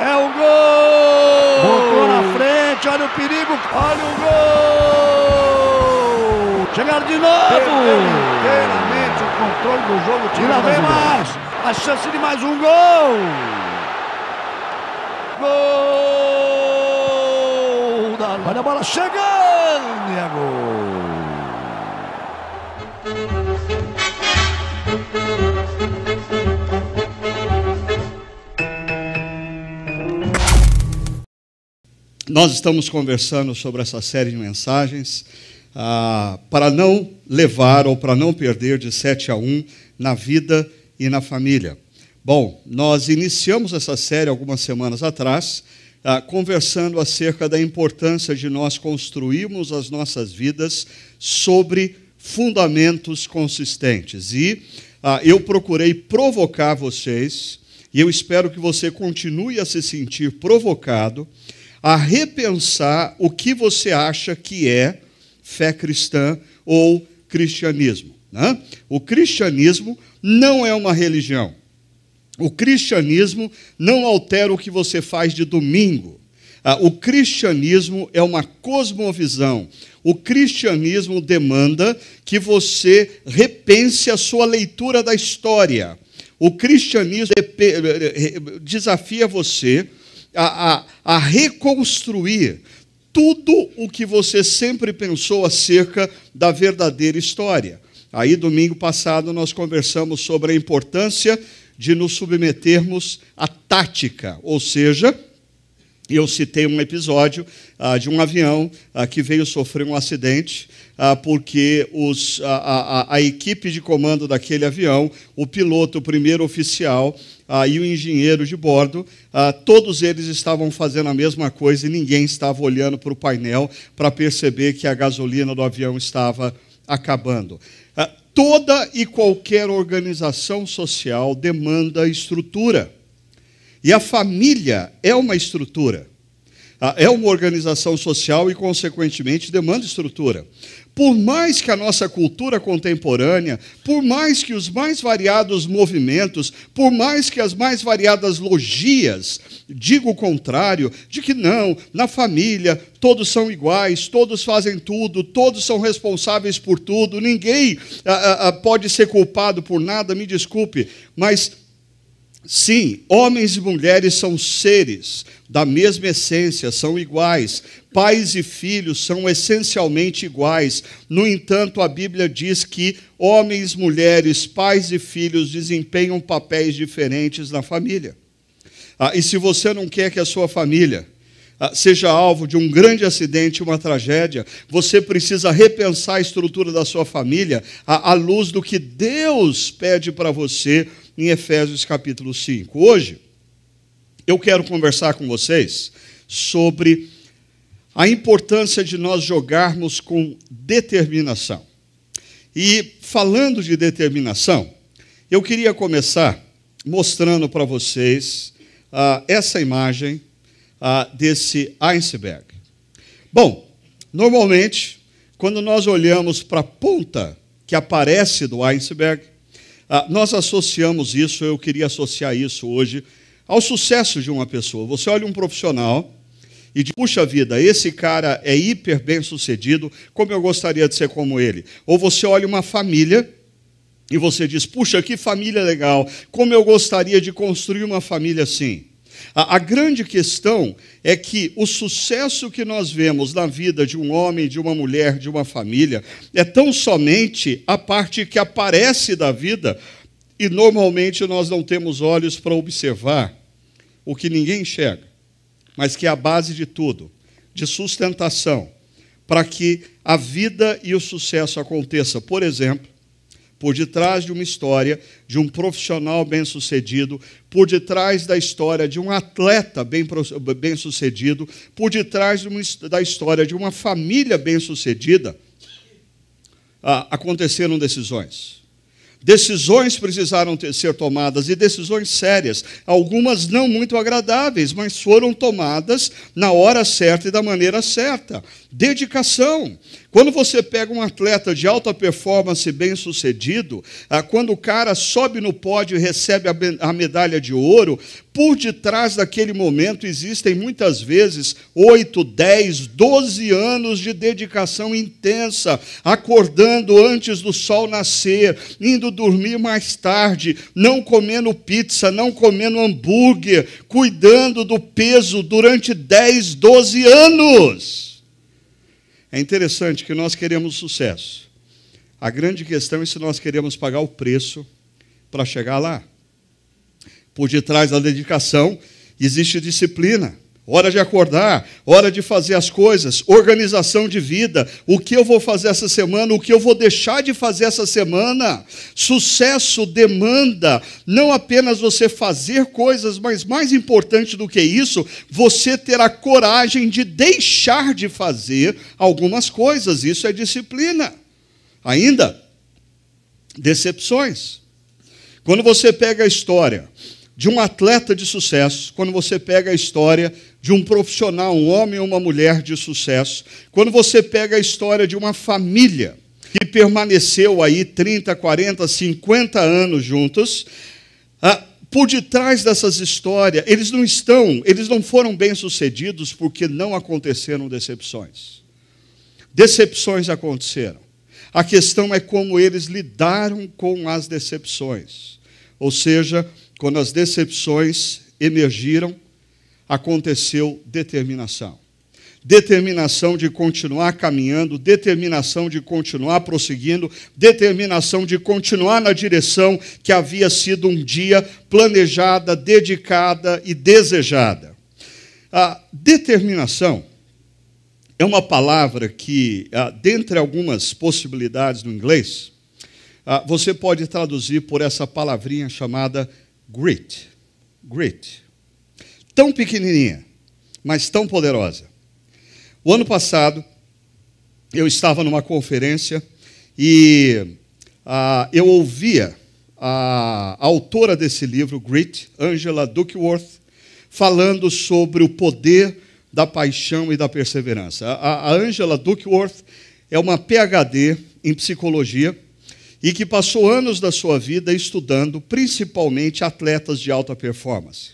É o gol! Botou na frente, olha o perigo, olha o gol! Chegaram de novo! Inteiramente o controle do jogo. E lá vem mais! A chance de mais um gol! Gol! Olha a bola chegando! E é gol! Nós estamos conversando sobre essa série de mensagens para não levar ou para não perder de 7-1 na vida e na família. Bom, nós iniciamos essa série algumas semanas atrás, conversando acerca da importância de nós construirmos as nossas vidas sobre fundamentos consistentes. E eu procurei provocar vocês, e eu espero que você continue a se sentir provocado, a repensar o que você acha que é fé cristã ou cristianismo, né? O cristianismo não é uma religião. O cristianismo não altera o que você faz de domingo. O cristianismo é uma cosmovisão. O cristianismo demanda que você repense a sua leitura da história. O cristianismo desafia você a reconstruir tudo o que você sempre pensou acerca da verdadeira história. Aí, domingo passado, nós conversamos sobre a importância de nos submetermos à tática, ou seja, eu citei um episódio de um avião que veio sofrer um acidente, porque a equipe de comando daquele avião, o piloto, o primeiro oficial e o engenheiro de bordo, todos eles estavam fazendo a mesma coisa e ninguém estava olhando para o painel para perceber que a gasolina do avião estava acabando. Toda e qualquer organização social demanda estrutura. E a família é uma estrutura. É uma organização social e, consequentemente, demanda estrutura. Por mais que a nossa cultura contemporânea, por mais que os mais variados movimentos, por mais que as mais variadas logias digam o contrário, de que não, na família todos são iguais, todos fazem tudo, todos são responsáveis por tudo, ninguém pode ser culpado por nada, me desculpe, mas sim, homens e mulheres são seres da mesma essência, são iguais. Pais e filhos são essencialmente iguais. No entanto, a Bíblia diz que homens, mulheres, pais e filhos desempenham papéis diferentes na família. E se você não quer que a sua família seja alvo de um grande acidente, uma tragédia, você precisa repensar a estrutura da sua família à luz do que Deus pede para você em Efésios capítulo 5. Hoje, eu quero conversar com vocês sobre a importância de nós jogarmos com determinação. E falando de determinação, eu queria começar mostrando para vocês essa imagem desse iceberg. Bom, normalmente, quando nós olhamos para a ponta que aparece do iceberg, nós associamos isso, eu queria associar isso hoje, ao sucesso de uma pessoa. Você olha um profissional e diz, puxa vida, esse cara é hiper bem sucedido, como eu gostaria de ser como ele. Ou você olha uma família e você diz, puxa, que família legal, como eu gostaria de construir uma família assim. A grande questão é que o sucesso que nós vemos na vida de um homem, de uma mulher, de uma família, é tão somente a parte que aparece da vida e normalmente nós não temos olhos para observar o que ninguém enxerga, mas que é a base de tudo, de sustentação, para que a vida e o sucesso aconteçam. Por exemplo, por detrás de uma história de um profissional bem-sucedido, por detrás da história de um atleta bem-sucedido, por detrás da história de uma família bem-sucedida, aconteceram decisões. Decisões precisaram ser tomadas, e decisões sérias, algumas não muito agradáveis, mas foram tomadas na hora certa e da maneira certa. Dedicação. Quando você pega um atleta de alta performance bem-sucedido, quando o cara sobe no pódio e recebe a medalha de ouro, por detrás daquele momento existem muitas vezes 8, 10, 12 anos de dedicação intensa, acordando antes do sol nascer, indo dormir mais tarde, não comendo pizza, não comendo hambúrguer, cuidando do peso durante 10, 12 anos. É interessante que nós queremos sucesso. A grande questão é se nós queremos pagar o preço para chegar lá. Por detrás da dedicação existe disciplina. Hora de acordar, hora de fazer as coisas, organização de vida, o que eu vou fazer essa semana, o que eu vou deixar de fazer essa semana. Sucesso demanda não apenas você fazer coisas, mas mais importante do que isso, você ter a coragem de deixar de fazer algumas coisas. Isso é disciplina. Ainda, decepções. Quando você pega a história de um atleta de sucesso, quando você pega a história de um profissional, um homem ou uma mulher de sucesso, quando você pega a história de uma família que permaneceu aí 30, 40, 50 anos juntos, por detrás dessas histórias, eles não foram bem-sucedidos porque não aconteceram decepções. Decepções aconteceram. A questão é como eles lidaram com as decepções. Ou seja, quando as decepções emergiram, aconteceu determinação. Determinação de continuar caminhando, determinação de continuar prosseguindo, determinação de continuar na direção que havia sido um dia planejada, dedicada e desejada. A determinação é uma palavra que, dentre algumas possibilidades no inglês, você pode traduzir por essa palavrinha chamada grit. Grit. Tão pequenininha, mas tão poderosa. O ano passado, eu estava numa conferência e eu ouvia a autora desse livro, Grit, Angela Duckworth, falando sobre o poder da paixão e da perseverança. A Angela Duckworth é uma PhD em psicologia e que passou anos da sua vida estudando principalmente atletas de alta performance.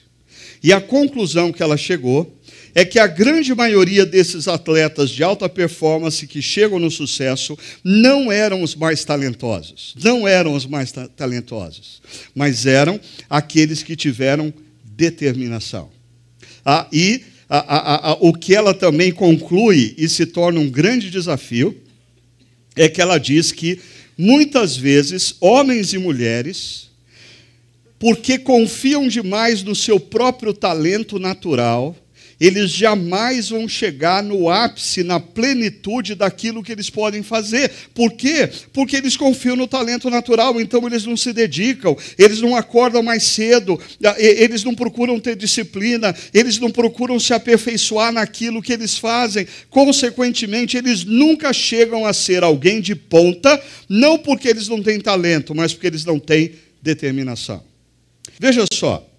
E a conclusão que ela chegou é que a grande maioria desses atletas de alta performance que chegam no sucesso não eram os mais talentosos, mas eram aqueles que tiveram determinação. O que ela também conclui e se torna um grande desafio é que ela diz que muitas vezes homens e mulheres, porque confiam demais no seu próprio talento natural, eles jamais vão chegar no ápice, na plenitude daquilo que eles podem fazer. Por quê? Porque eles confiam no talento natural, então eles não se dedicam, eles não acordam mais cedo, eles não procuram ter disciplina, eles não procuram se aperfeiçoar naquilo que eles fazem. Consequentemente, eles nunca chegam a ser alguém de ponta, não porque eles não têm talento, mas porque eles não têm determinação. Veja só,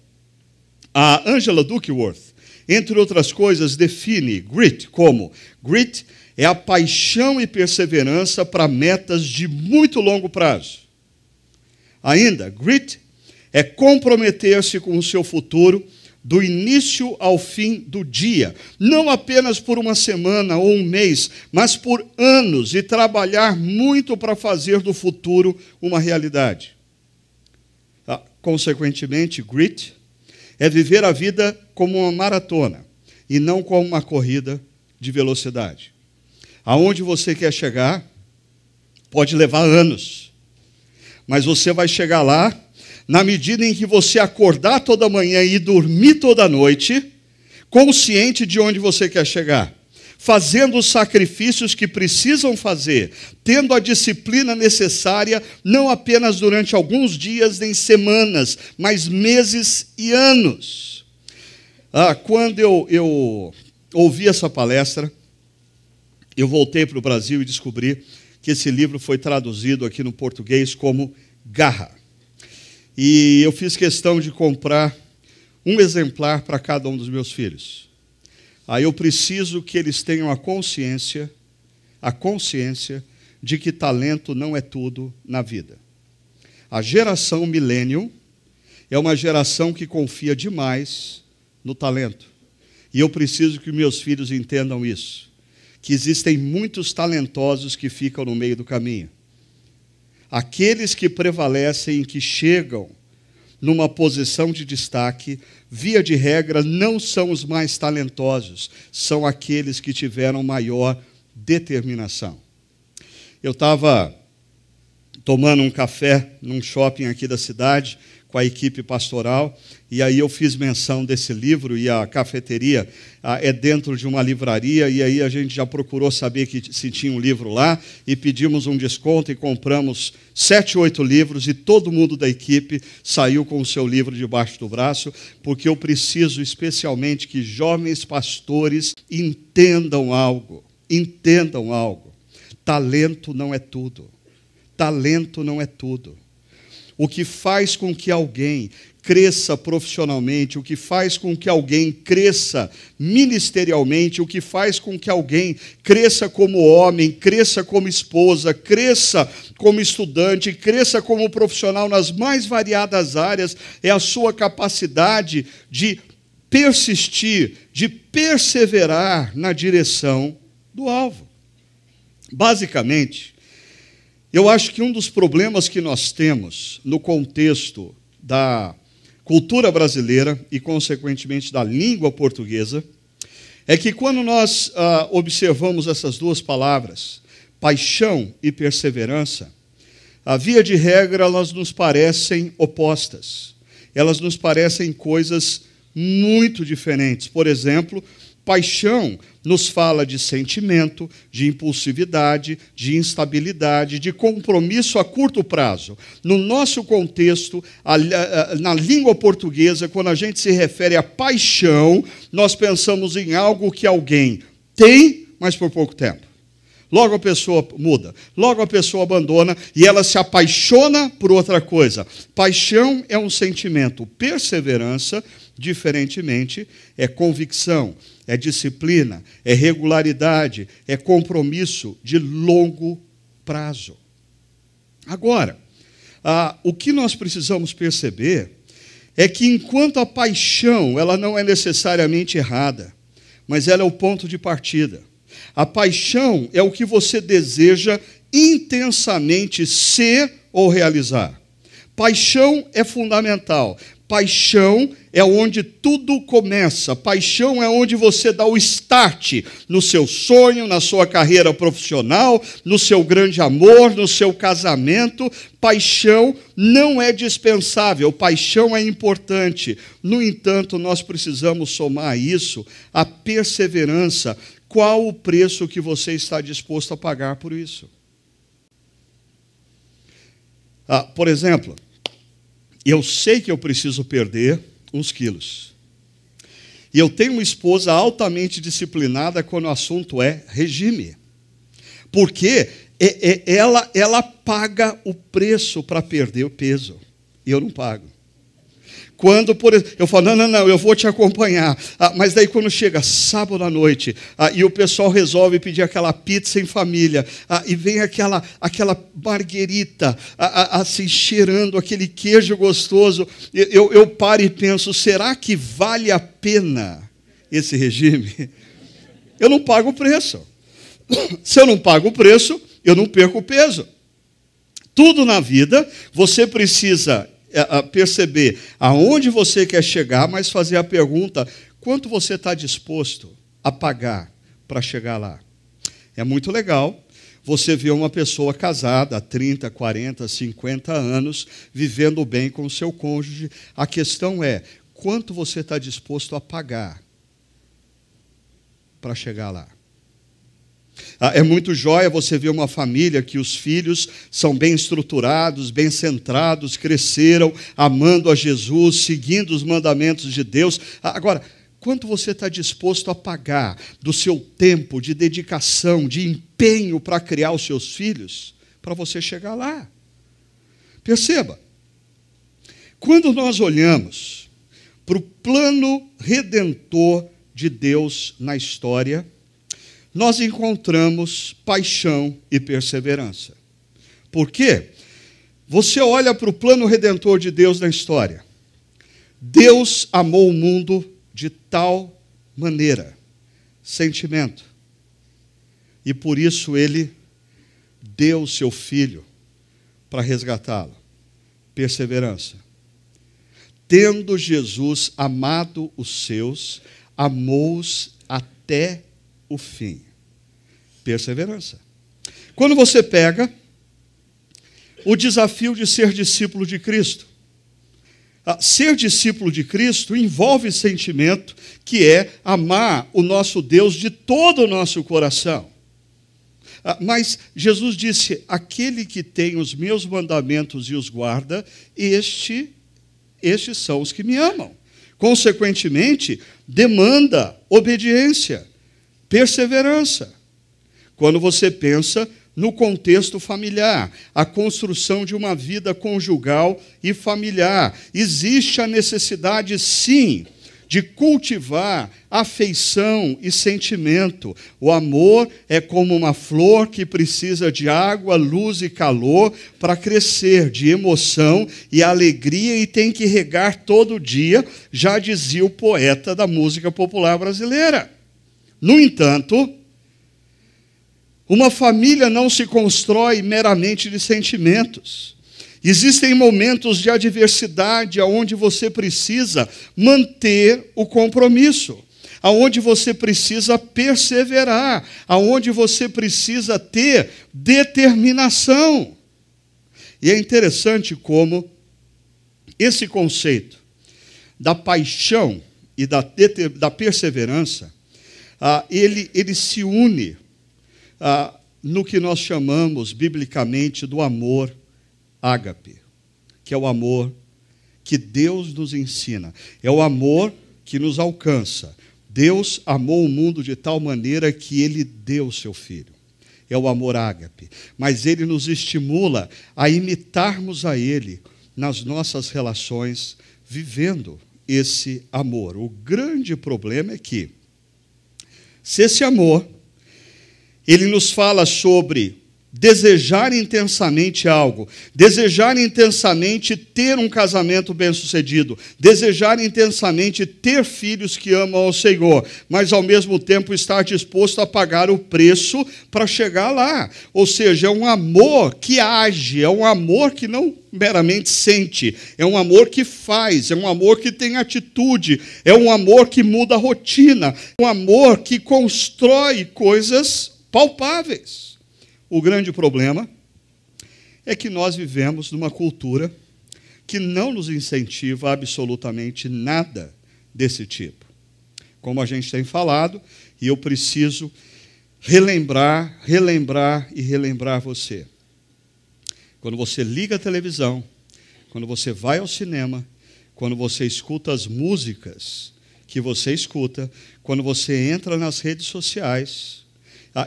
a Angela Duckworth, entre outras coisas, define grit como: grit é a paixão e perseverança para metas de muito longo prazo. Ainda, grit é comprometer-se com o seu futuro do início ao fim do dia, não apenas por uma semana ou um mês, mas por anos, e trabalhar muito para fazer do futuro uma realidade. Consequentemente, grit é viver a vida como uma maratona e não como uma corrida de velocidade. Aonde você quer chegar pode levar anos, mas você vai chegar lá na medida em que você acordar toda manhã e dormir toda noite, consciente de onde você quer chegar, fazendo os sacrifícios que precisam fazer, tendo a disciplina necessária, não apenas durante alguns dias nem semanas, mas meses e anos. Quando eu ouvi essa palestra, eu voltei para o Brasil e descobri que esse livro foi traduzido aqui no português como garra. E eu fiz questão de comprar um exemplar para cada um dos meus filhos. Aí eu preciso que eles tenham a consciência de que talento não é tudo na vida. A geração millennium é uma geração que confia demais no talento. E eu preciso que meus filhos entendam isso, que existem muitos talentosos que ficam no meio do caminho. Aqueles que prevalecem, que chegam numa posição de destaque, via de regra, não são os mais talentosos, são aqueles que tiveram maior determinação. Eu estava tomando um café num shopping aqui da cidade, com a equipe pastoral, e aí eu fiz menção desse livro, e a cafeteria é dentro de uma livraria, e aí a gente já procurou saber se tinha um livro lá, e pedimos um desconto, e compramos 7, 8 livros, e todo mundo da equipe saiu com o seu livro debaixo do braço, porque eu preciso especialmente que jovens pastores entendam algo. Talento não é tudo. Talento não é tudo. O que faz com que alguém cresça profissionalmente, o que faz com que alguém cresça ministerialmente, o que faz com que alguém cresça como homem, cresça como esposa, cresça como estudante, cresça como profissional nas mais variadas áreas, é a sua capacidade de persistir, de perseverar na direção do alvo. Basicamente, eu acho que um dos problemas que nós temos no contexto da cultura brasileira e, consequentemente, da língua portuguesa, é que quando nós observamos essas duas palavras, paixão e perseverança, a via de regra, elas nos parecem opostas. Elas nos parecem coisas muito diferentes. Por exemplo, paixão nos fala de sentimento, de impulsividade, de instabilidade, de compromisso a curto prazo. No nosso contexto, na língua portuguesa, quando a gente se refere a paixão, nós pensamos em algo que alguém tem, mas por pouco tempo. Logo a pessoa muda, logo a pessoa abandona e ela se apaixona por outra coisa. Paixão é um sentimento, perseverança, diferentemente, é convicção, é disciplina, é regularidade, é compromisso de longo prazo. Agora, o que nós precisamos perceber é que enquanto a paixão ela não é necessariamente errada, mas ela é o ponto de partida. A paixão é o que você deseja intensamente ser ou realizar. Paixão é fundamental. Paixão é onde tudo começa. Paixão é onde você dá o start no seu sonho, na sua carreira profissional, no seu grande amor, no seu casamento. Paixão não é dispensável, paixão é importante. No entanto, nós precisamos somar a isso a perseverança. Qual o preço que você está disposto a pagar por isso? Por exemplo, eu sei que eu preciso perder uns quilos. E eu tenho uma esposa altamente disciplinada quando o assunto é regime. Porque ela paga o preço para perder o peso. E eu não pago. Quando, por exemplo, eu falo, não, eu vou te acompanhar. Mas daí quando chega sábado à noite, e o pessoal resolve pedir aquela pizza em família, e vem aquela marguerita, assim, cheirando aquele queijo gostoso, eu paro e penso, será que vale a pena esse regime? Eu não pago o preço. Se eu não pago o preço, eu não perco o peso. Tudo na vida, você precisa perceber aonde você quer chegar, mas fazer a pergunta, quanto você está disposto a pagar para chegar lá? É muito legal você ver uma pessoa casada há 30, 40, 50 anos, vivendo bem com o seu cônjuge. A questão é, quanto você está disposto a pagar para chegar lá? É muito jóia você ver uma família que os filhos são bem estruturados, bem centrados, cresceram amando a Jesus, seguindo os mandamentos de Deus. Agora, quanto você está disposto a pagar do seu tempo, de dedicação, de empenho para criar os seus filhos, para você chegar lá? Perceba, quando nós olhamos para o plano redentor de Deus na história, nós encontramos paixão e perseverança. Por quê? Você olha para o plano redentor de Deus na história. Deus amou o mundo de tal maneira, sentimento, e por isso Ele deu o seu Filho para resgatá-lo. Perseverança. Tendo Jesus amado os seus, amou-os até o fim. Perseverança. Quando você pega o desafio de ser discípulo de Cristo, ser discípulo de Cristo envolve sentimento, que é amar o nosso Deus de todo o nosso coração. Mas Jesus disse: aquele que tem os meus mandamentos e os guarda, estes são os que me amam. Consequentemente, demanda obediência, perseverança. Quando você pensa no contexto familiar, a construção de uma vida conjugal e familiar, existe a necessidade, sim, de cultivar afeição e sentimento. O amor é como uma flor que precisa de água, luz e calor para crescer, de emoção e alegria, e tem que regar todo dia, já dizia o poeta da música popular brasileira. No entanto, uma família não se constrói meramente de sentimentos. Existem momentos de adversidade onde você precisa manter o compromisso, onde você precisa perseverar, onde você precisa ter determinação. E é interessante como esse conceito da paixão e da perseverança, ele se une no que nós chamamos, biblicamente, do amor ágape, que é o amor que Deus nos ensina, é o amor que nos alcança. Deus amou o mundo de tal maneira que Ele deu o seu Filho. É o amor ágape. Mas Ele nos estimula a imitarmos a Ele nas nossas relações, vivendo esse amor. O grande problema é que, se esse amor, ele nos fala sobre desejar intensamente algo, desejar intensamente ter um casamento bem-sucedido, desejar intensamente ter filhos que amam ao Senhor, mas ao mesmo tempo estar disposto a pagar o preço para chegar lá. Ou seja, é um amor que age, é um amor que não meramente sente, é um amor que faz, é um amor que tem atitude, é um amor que muda a rotina, é um amor que constrói coisas palpáveis. O grande problema é que nós vivemos numa cultura que não nos incentiva absolutamente nada desse tipo. Como a gente tem falado, e eu preciso relembrar você. Quando você liga a televisão, quando você vai ao cinema, quando você escuta as músicas que você escuta, quando você entra nas redes sociais,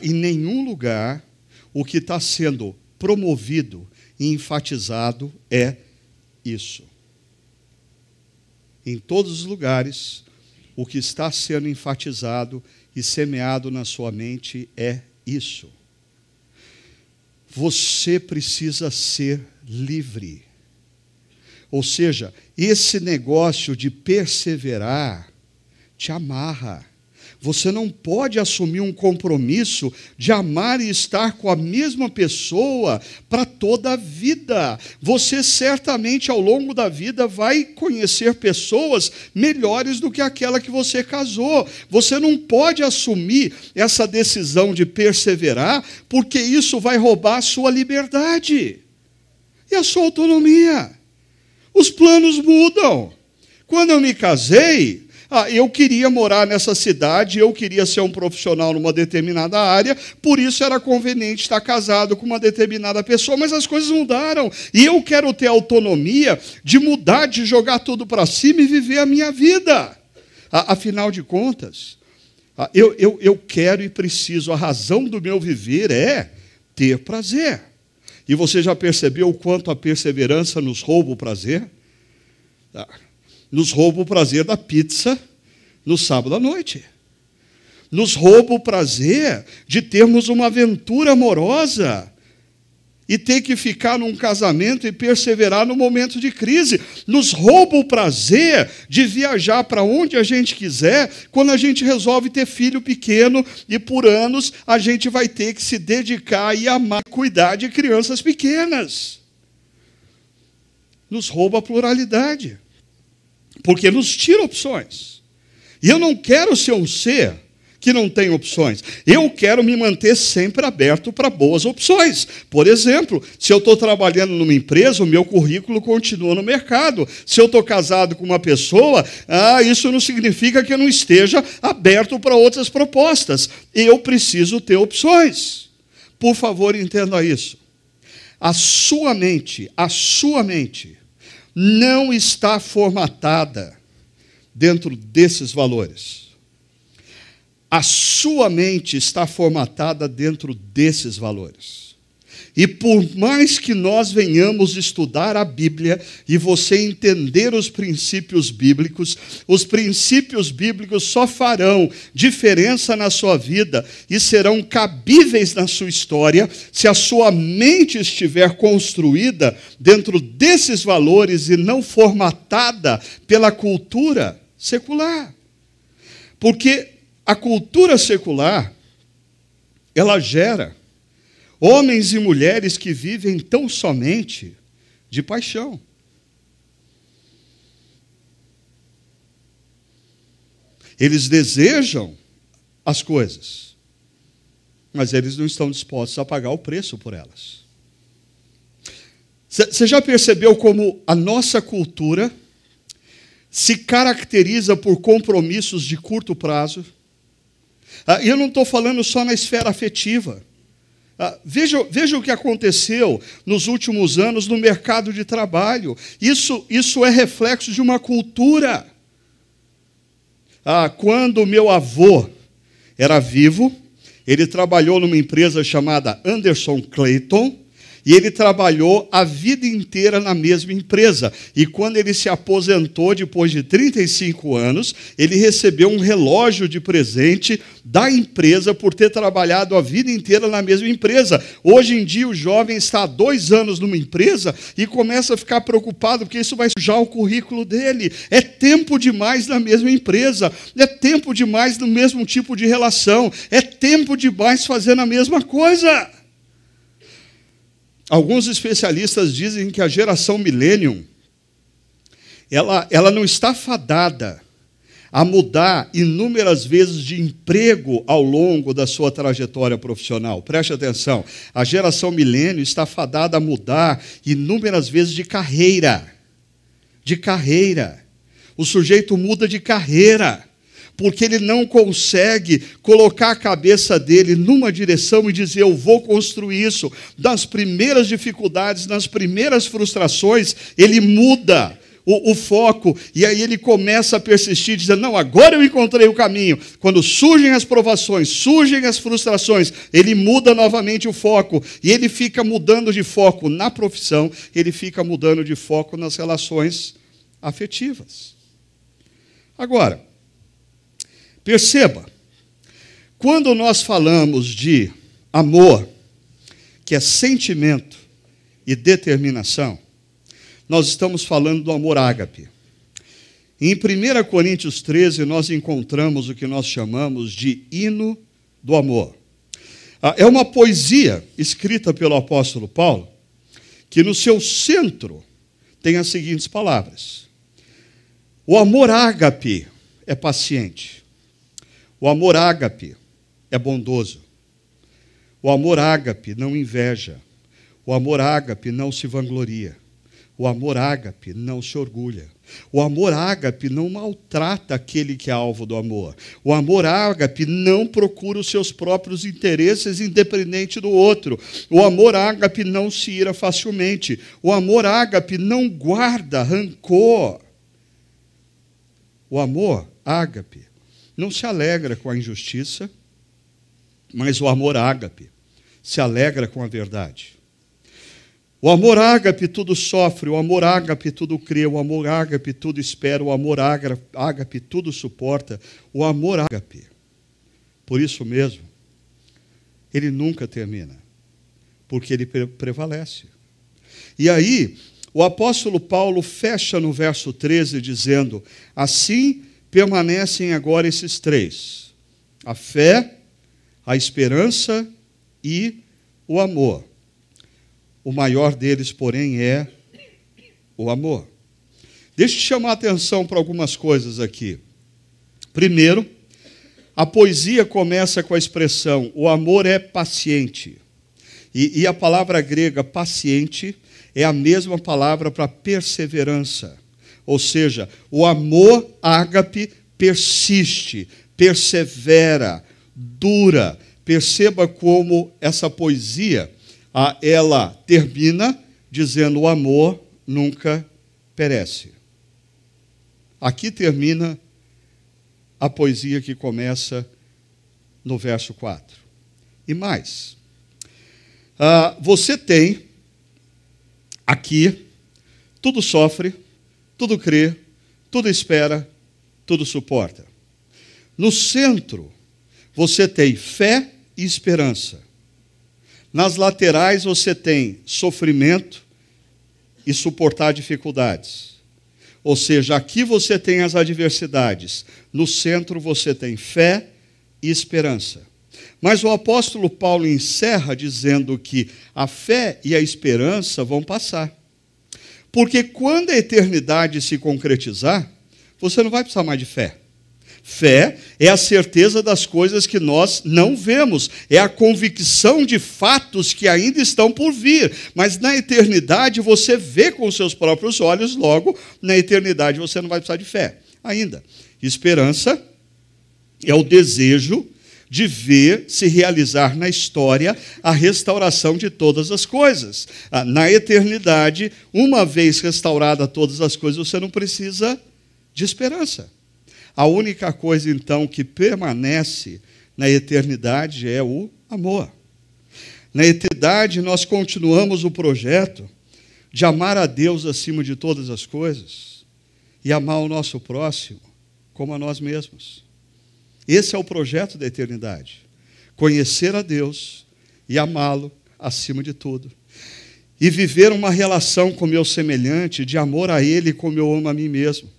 em nenhum lugar o que está sendo promovido e enfatizado é isso. Em todos os lugares, o que está sendo enfatizado e semeado na sua mente é isso. Você precisa ser livre. Ou seja, esse negócio de perseverar te amarra. Você não pode assumir um compromisso de amar e estar com a mesma pessoa para toda a vida. Você certamente, ao longo da vida, vai conhecer pessoas melhores do que aquela que você casou. Você não pode assumir essa decisão de perseverar, porque isso vai roubar a sua liberdade e a sua autonomia. Os planos mudam. Quando eu me casei, eu queria morar nessa cidade, eu queria ser um profissional numa determinada área, por isso era conveniente estar casado com uma determinada pessoa, mas as coisas mudaram, e eu quero ter autonomia de mudar, de jogar tudo para cima e viver a minha vida. Afinal de contas, eu quero e preciso, a razão do meu viver é ter prazer. E você já percebeu o quanto a perseverança nos rouba o prazer? Nos rouba o prazer da pizza no sábado à noite. Nos rouba o prazer de termos uma aventura amorosa e ter que ficar num casamento e perseverar no momento de crise. Nos rouba o prazer de viajar para onde a gente quiser, quando a gente resolve ter filho pequeno e por anos a gente vai ter que se dedicar e amar, cuidar de crianças pequenas. Nos rouba a pluralidade, porque nos tira opções. E eu não quero ser um ser que não tem opções. Eu quero me manter sempre aberto para boas opções. Por exemplo, se eu estou trabalhando numa empresa, o meu currículo continua no mercado. Se eu estou casado com uma pessoa, isso não significa que eu não esteja aberto para outras propostas. Eu preciso ter opções. Por favor, entenda isso. A sua mente não está formatada dentro desses valores. A sua mente está formatada dentro desses valores. E por mais que nós venhamos estudar a Bíblia e você entender os princípios bíblicos só farão diferença na sua vida e serão cabíveis na sua história se a sua mente estiver construída dentro desses valores e não formatada pela cultura secular. Porque a cultura secular, ela gera homens e mulheres que vivem tão somente de paixão. Eles desejam as coisas, mas eles não estão dispostos a pagar o preço por elas. Você já percebeu como a nossa cultura se caracteriza por compromissos de curto prazo? E eu não estou falando só na esfera afetiva. Veja o que aconteceu nos últimos anos no mercado de trabalho. Isso é reflexo de uma cultura. Quando meu avô era vivo, ele trabalhou numa empresa chamada Anderson Clayton, e ele trabalhou a vida inteira na mesma empresa. E quando ele se aposentou, depois de 35 anos, ele recebeu um relógio de presente da empresa por ter trabalhado a vida inteira na mesma empresa. Hoje em dia, o jovem está há 2 anos numa empresa e começa a ficar preocupado porque isso vai sujar o currículo dele. É tempo demais na mesma empresa. É tempo demais no mesmo tipo de relação. É tempo demais fazendo a mesma coisa. Alguns especialistas dizem que a geração millennium, ela não está fadada a mudar inúmeras vezes de emprego ao longo da sua trajetória profissional. Preste atenção, a geração milênio está fadada a mudar inúmeras vezes de carreira. De carreira. O sujeito muda de carreira, porque ele não consegue colocar a cabeça dele numa direção e dizer, eu vou construir isso. Das primeiras dificuldades, nas primeiras frustrações, ele muda o foco, e aí ele começa a persistir, dizendo, não, agora eu encontrei o caminho. Quando surgem as provações, surgem as frustrações, ele muda novamente o foco, e ele fica mudando de foco na profissão, ele fica mudando de foco nas relações afetivas. Agora, perceba, quando nós falamos de amor, que é sentimento e determinação, nós estamos falando do amor ágape. Em 1 Coríntios 13, nós encontramos o que nós chamamos de hino do amor. É uma poesia escrita pelo apóstolo Paulo, que no seu centro tem as seguintes palavras. O amor ágape é paciente. O amor ágape é bondoso. O amor ágape não inveja. O amor ágape não se vangloria. O amor ágape não se orgulha. O amor ágape não maltrata aquele que é alvo do amor. O amor ágape não procura os seus próprios interesses independente do outro. O amor ágape não se ira facilmente. O amor ágape não guarda rancor. O amor ágape não se alegra com a injustiça, mas o amor ágape se alegra com a verdade. O amor ágape tudo sofre, o amor ágape tudo crê, o amor ágape tudo espera, o amor ágape tudo suporta, o amor ágape. Por isso mesmo, ele nunca termina, porque ele prevalece. E aí, o apóstolo Paulo fecha no verso 13 dizendo: assim permanecem agora esses três: a fé, a esperança e o amor. O maior deles, porém, é o amor. Deixa eu chamar a atenção para algumas coisas aqui. Primeiro, a poesia começa com a expressão: o amor é paciente. E a palavra grega paciente é a mesma palavra para perseverança. Ou seja, o amor ágape persiste, persevera, dura. Perceba como essa poesia, ela termina dizendo: o amor nunca perece. Aqui termina a poesia que começa no verso 4. E mais, você tem aqui: tudo sofre, tudo crê, tudo espera, tudo suporta. No centro, você tem fé e esperança. Nas laterais, você tem sofrimento e suportar dificuldades. Ou seja, aqui você tem as adversidades. No centro, você tem fé e esperança. Mas o apóstolo Paulo encerra dizendo que a fé e a esperança vão passar. Porque quando a eternidade se concretizar, você não vai precisar mais de fé. Fé é a certeza das coisas que nós não vemos, é a convicção de fatos que ainda estão por vir. Mas na eternidade você vê com os seus próprios olhos, logo, na eternidade você não vai precisar de fé ainda. Esperança é o desejo de ver se realizar na história a restauração de todas as coisas. Na eternidade, uma vez restaurada todas as coisas, você não precisa de esperança. A única coisa, então, que permanece na eternidade é o amor. Na eternidade, nós continuamos o projeto de amar a Deus acima de todas as coisas e amar o nosso próximo como a nós mesmos. Esse é o projeto da eternidade. Conhecer a Deus e amá-lo acima de tudo. E viver uma relação com o meu semelhante, de amor a Ele como eu amo a mim mesmo.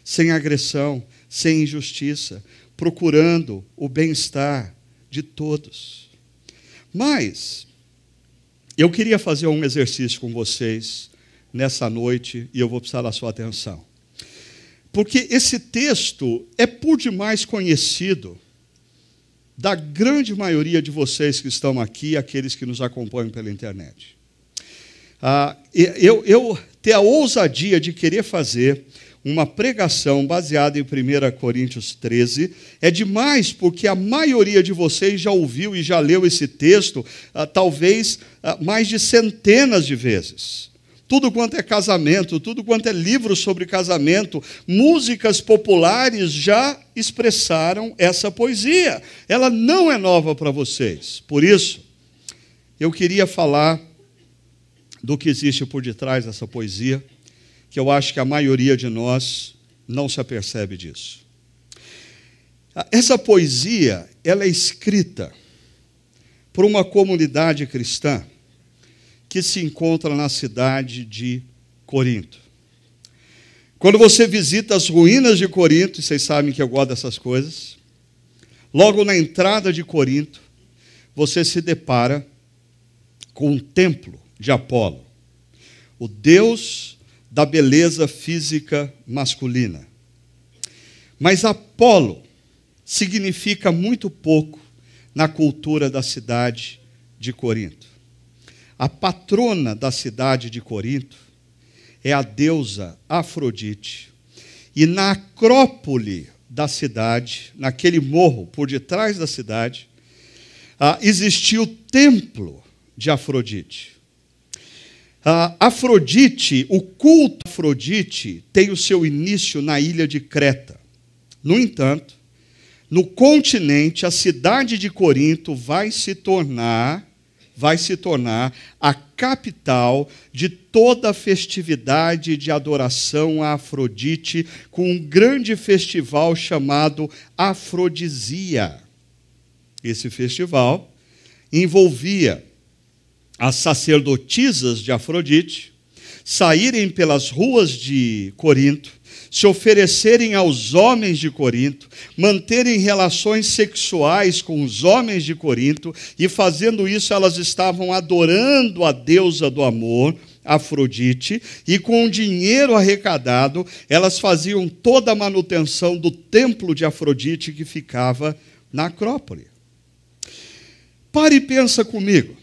Sem agressão, sem injustiça, procurando o bem-estar de todos. Mas eu queria fazer um exercício com vocês nessa noite e eu vou precisar da sua atenção. Porque esse texto é por demais conhecido da grande maioria de vocês que estão aqui, aqueles que nos acompanham pela internet. Eu tenho a ousadia de querer fazer uma pregação baseada em 1 Coríntios 13, é demais, porque a maioria de vocês já ouviu e já leu esse texto, talvez mais de centenas de vezes. Tudo quanto é casamento, tudo quanto é livro sobre casamento, músicas populares já expressaram essa poesia. Ela não é nova para vocês. Por isso, eu queria falar do que existe por detrás dessa poesia, que eu acho que a maioria de nós não se apercebe disso. Essa poesia, ela é escrita por uma comunidade cristã que se encontra na cidade de Corinto. Quando você visita as ruínas de Corinto, e vocês sabem que eu gosto dessas coisas, logo na entrada de Corinto, você se depara com um templo de Apolo, o deus da beleza física masculina. Mas Apolo significa muito pouco na cultura da cidade de Corinto. A patrona da cidade de Corinto é a deusa Afrodite. E na acrópole da cidade, naquele morro por detrás da cidade, existia o templo de Afrodite. Afrodite, o culto a Afrodite tem o seu início na ilha de Creta. No entanto, no continente, a cidade de Corinto vai se tornar vai se tornar a capital de toda a festividade de adoração a Afrodite, com um grande festival chamado Afrodisia. Esse festival envolvia as sacerdotisas de Afrodite saírem pelas ruas de Corinto, se oferecerem aos homens de Corinto, manterem relações sexuais com os homens de Corinto, e fazendo isso elas estavam adorando a deusa do amor, Afrodite, e com o dinheiro arrecadado elas faziam toda a manutenção do templo de Afrodite que ficava na Acrópole. Pare e pensa comigo.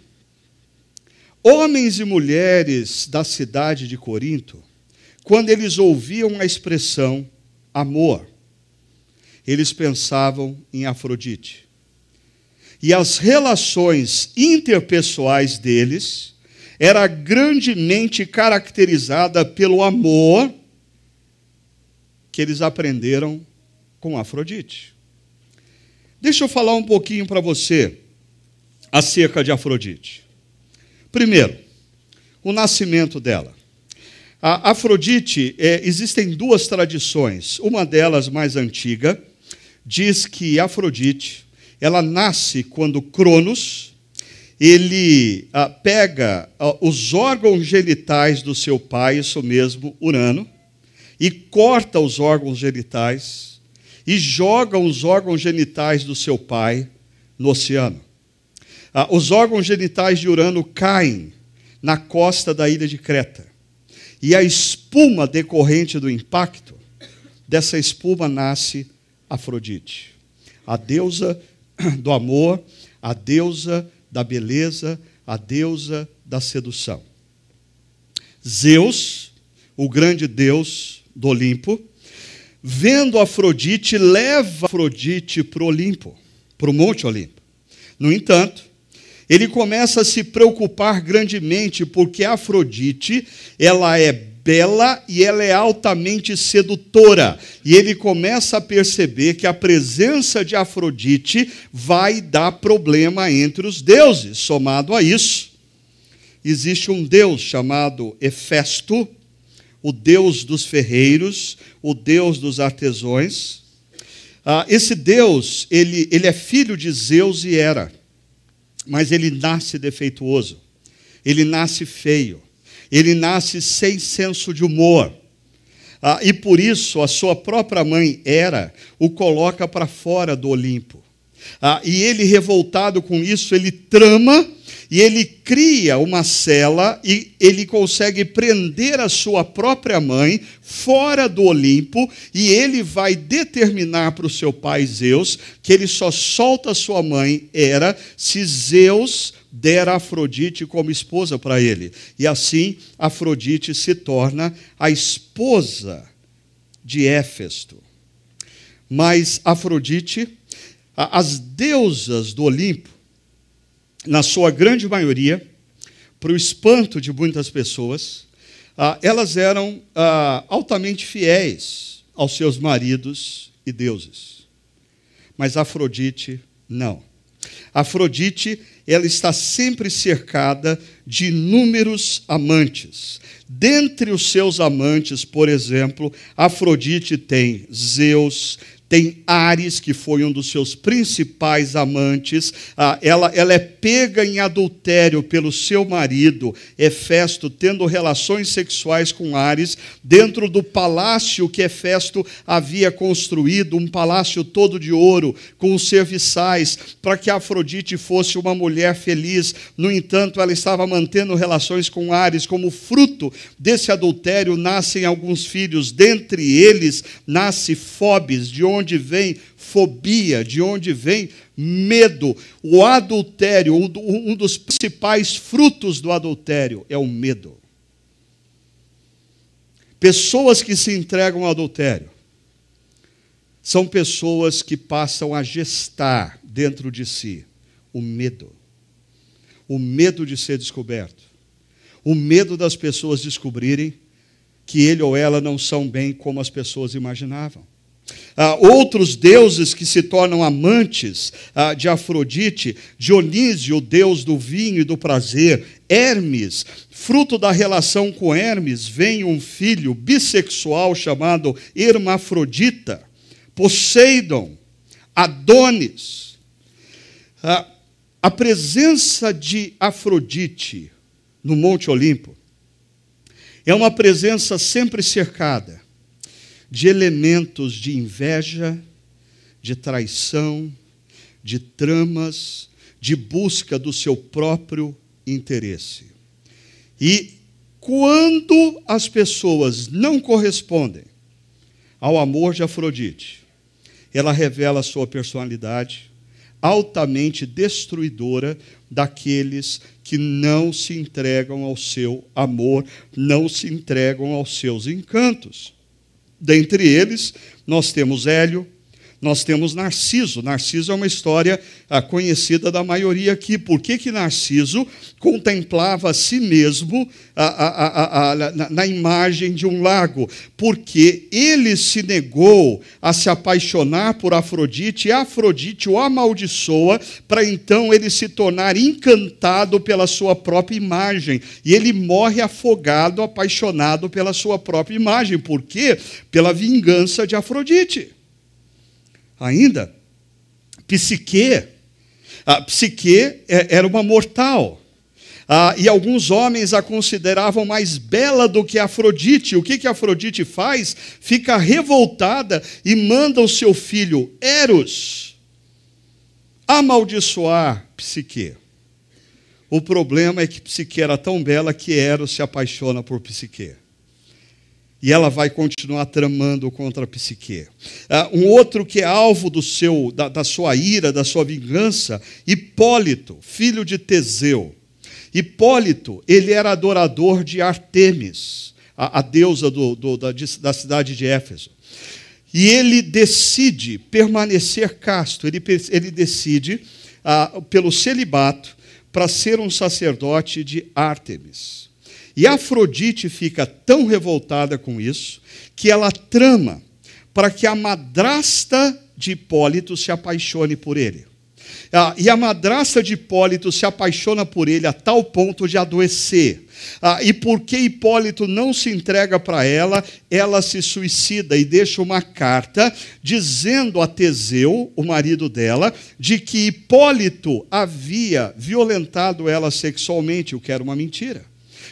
Homens e mulheres da cidade de Corinto, quando eles ouviam a expressão amor, eles pensavam em Afrodite. E as relações interpessoais deles era grandemente caracterizada pelo amor que eles aprenderam com Afrodite. Deixa eu falar um pouquinho para você acerca de Afrodite. Primeiro, o nascimento dela. A Afrodite, existem duas tradições. Uma delas, mais antiga, diz que Afrodite, ela nasce quando Cronos, ele pega os órgãos genitais do seu pai, isso mesmo, Urano, e corta os órgãos genitais e joga os órgãos genitais do seu pai no oceano. Os órgãos genitais de Urano caem na costa da ilha de Creta. E a espuma decorrente do impacto, dessa espuma nasce Afrodite, a deusa do amor, a deusa da beleza, a deusa da sedução. Zeus, o grande deus do Olimpo, vendo Afrodite, leva Afrodite para o Olimpo, para o Monte Olimpo. No entanto, ele começa a se preocupar grandemente, porque Afrodite, ela é bela e ela é altamente sedutora. E ele começa a perceber que a presença de Afrodite vai dar problema entre os deuses. Somado a isso, existe um deus chamado Hefesto, o deus dos ferreiros, o deus dos artesãos. Esse deus, ele é filho de Zeus e Hera. Mas ele nasce defeituoso, ele nasce feio, ele nasce sem senso de humor. E por isso a sua própria mãe, Hera, o coloca para fora do Olimpo. E ele, revoltado com isso, ele trama e ele cria uma cela e ele consegue prender a sua própria mãe fora do Olimpo, e ele vai determinar para o seu pai Zeus que ele só solta a sua mãe, Hera, se Zeus der Afrodite como esposa para ele. E assim Afrodite se torna a esposa de Hefesto. Mas Afrodite, as deusas do Olimpo, na sua grande maioria, para o espanto de muitas pessoas, elas eram altamente fiéis aos seus maridos e deuses. Mas Afrodite, não. Afrodite, ela está sempre cercada de inúmeros amantes. Dentre os seus amantes, por exemplo, Afrodite tem Zeus, tem Ares, que foi um dos seus principais amantes. Ela é pega em adultério pelo seu marido, Hefesto, tendo relações sexuais com Ares, dentro do palácio que Hefesto havia construído, um palácio todo de ouro, com os serviçais, para que Afrodite fosse uma mulher feliz. No entanto, ela estava mantendo relações com Ares. Como fruto desse adultério, nascem alguns filhos. Dentre eles, nasce Fóbis, de onde vem fobia, de onde vem medo. O adultério, um dos principais frutos do adultério é o medo. Pessoas que se entregam ao adultério são pessoas que passam a gestar dentro de si o medo de ser descoberto, o medo das pessoas descobrirem que ele ou ela não são bem como as pessoas imaginavam. Outros deuses que se tornam amantes de Afrodite: Dionísio, o deus do vinho e do prazer; Hermes, fruto da relação com Hermes, vem um filho bissexual chamado Hermafrodita; Poseidon, Adonis. A presença de Afrodite no Monte Olimpo é uma presença sempre cercada de elementos de inveja, de traição, de tramas, de busca do seu próprio interesse. E quando as pessoas não correspondem ao amor de Afrodite, ela revela a sua personalidade altamente destruidora daqueles que não se entregam ao seu amor, não se entregam aos seus encantos. Dentre eles, nós temos Hélio, nós temos Narciso. Narciso é uma história conhecida da maioria aqui. Por que Narciso contemplava a si mesmo na imagem de um lago? Porque ele se negou a se apaixonar por Afrodite, e Afrodite o amaldiçoa, para então ele se tornar encantado pela sua própria imagem. E ele morre afogado, apaixonado pela sua própria imagem. Por quê? Pela vingança de Afrodite. Ainda, Psique. Psique era uma mortal. E alguns homens a consideravam mais bela do que Afrodite. O que Afrodite faz? Fica revoltada e manda o seu filho Eros amaldiçoar Psique. O problema é que Psique era tão bela que Eros se apaixona por Psique. E ela vai continuar tramando contra Psique. Um outro que é alvo da sua ira, da sua vingança: Hipólito, filho de Teseu. Hipólito, ele era adorador de Ártemis, a deusa da cidade de Éfeso. E ele decide permanecer casto, ele decide, pelo celibato, para ser um sacerdote de Ártemis. E Afrodite fica tão revoltada com isso que ela trama para que a madrasta de Hipólito se apaixone por ele. E a madrasta de Hipólito se apaixona por ele a tal ponto de adoecer. E porque Hipólito não se entrega para ela, ela se suicida e deixa uma carta dizendo a Teseu, o marido dela, de que Hipólito havia violentado ela sexualmente, o que era uma mentira.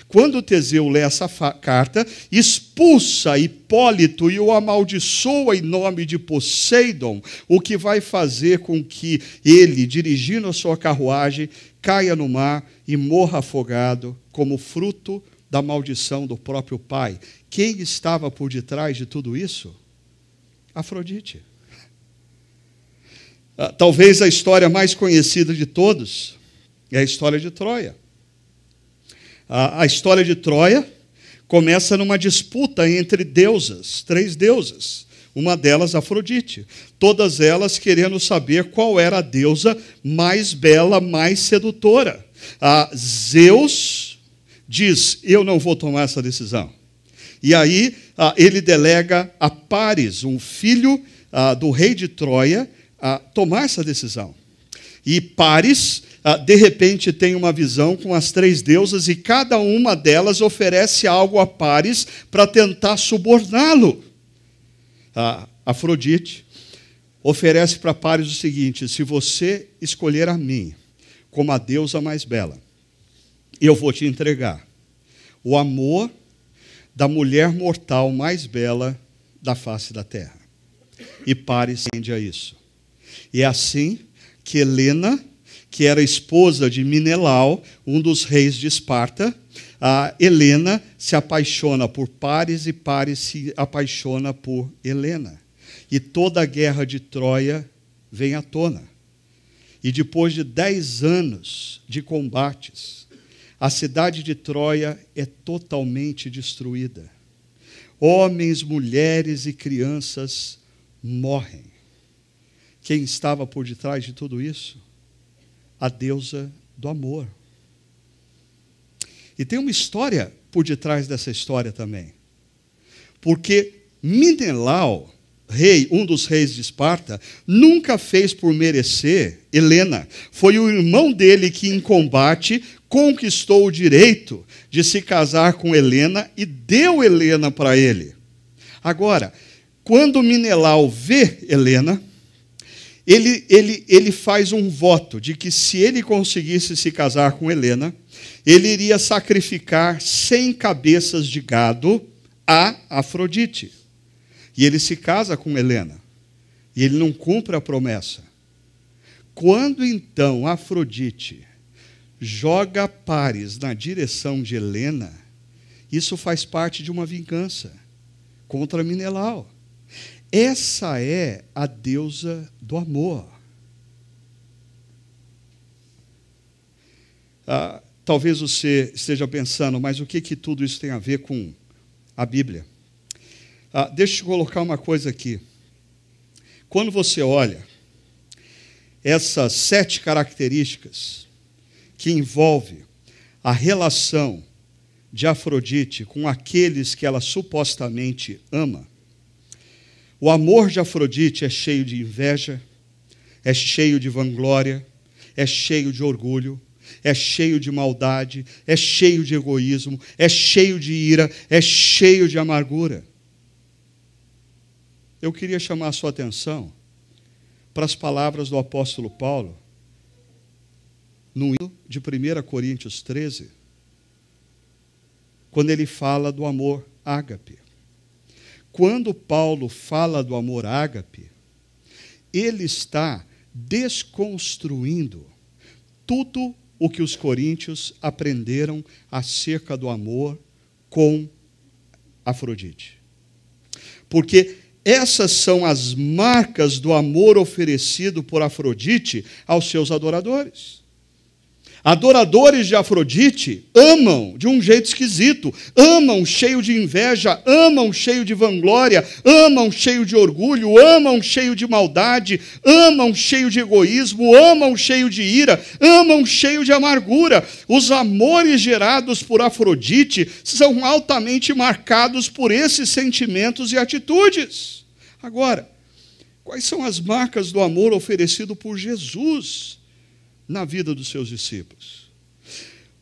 Quando Teseu lê essa carta, expulsa Hipólito e o amaldiçoa em nome de Poseidon, o que vai fazer com que ele, dirigindo a sua carruagem, caia no mar e morra afogado, como fruto da maldição do próprio pai. Quem estava por detrás de tudo isso? Afrodite. Talvez a história mais conhecida de todos é a história de Troia. A história de Troia começa numa disputa entre deusas, 3 deusas. Uma delas, Afrodite. Todas elas querendo saber qual era a deusa mais bela, mais sedutora. Zeus diz: eu não vou tomar essa decisão. E aí ele delega a Paris, um filho do rei de Troia, a tomar essa decisão. E Paris, de repente, tem uma visão com as 3 deusas e cada uma delas oferece algo a Paris para tentar suborná-lo. Afrodite oferece para Paris o seguinte: se você escolher a mim como a deusa mais bela, eu vou te entregar o amor da mulher mortal mais bela da face da terra. E Paris tende a isso. E é assim que Helena, que era esposa de Menelau, um dos reis de Esparta, Helena se apaixona por Paris e Paris se apaixona por Helena. E toda a guerra de Troia vem à tona. E depois de 10 anos de combates, a cidade de Troia é totalmente destruída. Homens, mulheres e crianças morrem. Quem estava por detrás de tudo isso? A deusa do amor. E tem uma história por detrás dessa história também. Porque Menelau um dos reis de Esparta, nunca fez por merecer Helena. Foi o irmão dele que, em combate, conquistou o direito de se casar com Helena e deu Helena para ele. Agora, quando Menelau vê Helena, ele faz um voto de que, se ele conseguisse se casar com Helena, ele iria sacrificar 100 cabeças de gado a Afrodite. E ele se casa com Helena. E ele não cumpre a promessa. Quando então Afrodite joga Paris na direção de Helena, isso faz parte de uma vingança contra Menelau. Essa é a deusa do amor. Talvez você esteja pensando, mas o que tudo isso tem a ver com a Bíblia? Deixa eu te colocar uma coisa aqui. Quando você olha essas 7 características que envolvem a relação de Afrodite com aqueles que ela supostamente ama, o amor de Afrodite é cheio de inveja, é cheio de vanglória, é cheio de orgulho, é cheio de maldade, é cheio de egoísmo, é cheio de ira, é cheio de amargura. Eu queria chamar a sua atenção para as palavras do apóstolo Paulo, no hino de 1 Coríntios 13, quando ele fala do amor ágape. Quando Paulo fala do amor ágape, ele está desconstruindo tudo o que os coríntios aprenderam acerca do amor com Afrodite. Porque essas são as marcas do amor oferecido por Afrodite aos seus adoradores. Adoradores de Afrodite amam de um jeito esquisito, amam cheio de inveja, amam cheio de vanglória, amam cheio de orgulho, amam cheio de maldade, amam cheio de egoísmo, amam cheio de ira, amam cheio de amargura. Os amores gerados por Afrodite são altamente marcados por esses sentimentos e atitudes. Agora, quais são as marcas do amor oferecido por Jesus na vida dos seus discípulos?